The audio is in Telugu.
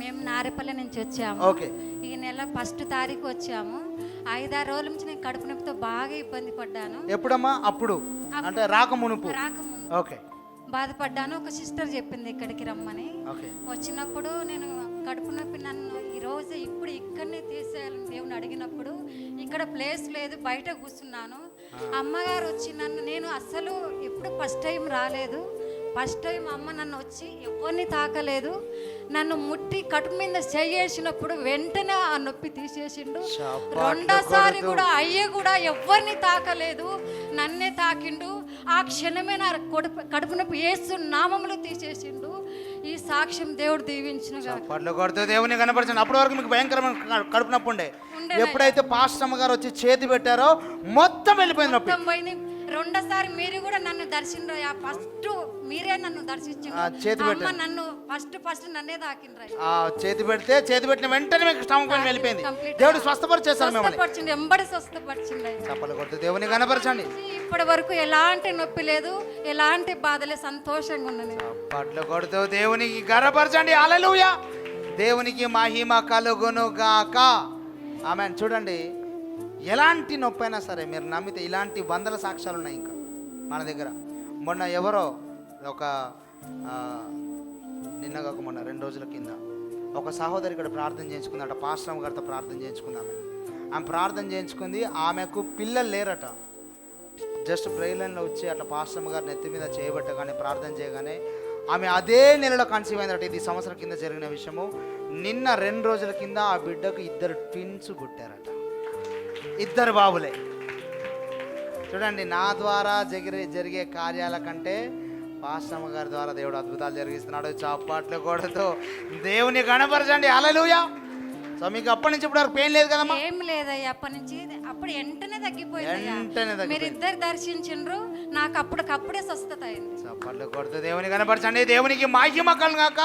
మేము నారేపల్లి నుంచి వచ్చాము. ఓకే. ఈ నెల 1 తారీఖు వచ్చాము. 5-6 రోజుల నుంచి నేను కడుపు నొప్పితో బాగా ఇబ్బంది పడ్డాను. ఎప్పుడమ్మా? అప్పుడు అంటే రాకమునుపు. రాకముందు ఓకే. బాధపడ్డాను. ఒక సిస్టర్ చెప్పింది ఇక్కడికి రమ్మని. ఓకే. వచ్చినప్పుడు నేను కడుపు నొప్పి నన్ను ఈరోజు ఇప్పుడు ఇక్కడనే తీసేయాలని దేవుని అడిగినప్పుడు ఇక్కడ ప్లేస్ లేదు, బయట కూర్చున్నాను. అమ్మగారు వచ్చి నేను అస్సలు ఎప్పుడు ఫస్ట్ టైం రాలేదు. ఫస్ట్ టైం అమ్మ నన్ను వచ్చి ఎవరిని తాకలేదు. నన్ను ముట్టి కడుపు మీద చేసినప్పుడు వెంటనే ఆ నొప్పి తీసేసిండు. రెండోసారి కూడా అయ్యే కూడా ఎవరిని తాకలేదు, నన్నే తాకిండు. ఆ క్షణమే నా కడుపు నొప్పి యేసు నామములో తీసేసిండు. ఈ సాక్ష్యం దేవుడు దీవించిన పళ్ళు కొడుతూ దేవుని కనపరచండి. అప్పటి వరకు మీకు భయంకరమైన కడుపు నొప్పి ఉండే. ఎప్పుడైతే పాస్టమ్మ గారు వచ్చి చేతి పెట్టారో మొత్తం వెళ్ళిపోయింది నొప్పి. రెండోసారి మీరు కూడా నన్ను దర్శిండ్రయ్యా. ఫస్ట్ మీరే నన్ను దర్శించారు. నన్ను ఫస్ట్ నన్నే తాకిండ్రయ్యా. చేతి పెట్టిన వెంటనే మీకు స్టమక్ పెయిన్ వెళ్ళిపోయింది. దేవుడు స్వస్థపరిచేస్తాడు మిమ్మల్ని. ఎంబడి స్వస్థపరిచిండు. చప్పలు కొడుతూ దేవుని కనపరచండి. ఇప్పటి వరకు ఎలాంటి నొప్పి లేదు, ఎలాంటి బాధ లేదు, సంతోషంగా ఉన్నాను. చప్పట్లు కొడుతూ దేవునికి గనపరచండి. హల్లెలూయా. దేవునికి మహిమ కలుగును గాక. ఆమేన్. చూడండి, ఎలాంటి నొప్పి అయినా సరే మీరు నమ్మితే ఇలాంటి వందల సాక్ష్యాలు ఉన్నాయి ఇంకా మన దగ్గర. మొన్న ఎవరో ఒక నిన్నగాక మొన్న 2 రోజుల కింద ఒక సహోదరి ఇక్కడ ప్రార్థన చేయించుకుంది అట. పాస్టర్ గారితో ప్రార్థన చేయించుకుంది. ఆమె ప్రార్థన చేయించుకుంది. ఆమెకు పిల్లలు లేరట. జస్ట్ ప్రేయర్ లైన్లో వచ్చి అట్లా పాస్టర్ గారు నెత్తి మీద చేయబట్టగానే ప్రార్థన చేయగానే ఆమె అదే నెలలో కన్సీవ్ అయిందట. ఇది సంవత్సరం కింద జరిగిన విషయము. నిన్న 2 రోజుల కింద ఆ బిడ్డకు 2 ట్విన్స్ పుట్టారట. 2 బాబులే. చూడండి, నా ద్వారా జరిగే కార్యాల కంటే పాస్టమ్మ గారి ద్వారా దేవుడు అద్భుతాలు జరిగిస్తున్నాడు. చప్పట్లు కొడుతూ దేవుని గణపరచండి. హల్లెలూయా. సో మీకు అప్పటి నుంచి ఇప్పుడు వరకు పెయిన్ లేదు కదమ్మా? ఏం లేదయ్యా. అప్పటి నుంచి అప్పుడు వెంటనే తగ్గిపోయింది. మీరు ఇద్దరు దర్శించిండ్రు, నాకు అప్పటికప్పుడే స్వస్థత అయింది. చప్పట్లు కొడుతూ దేవుని గణపరచండి. దేవునికి మహిమ కలుగాక.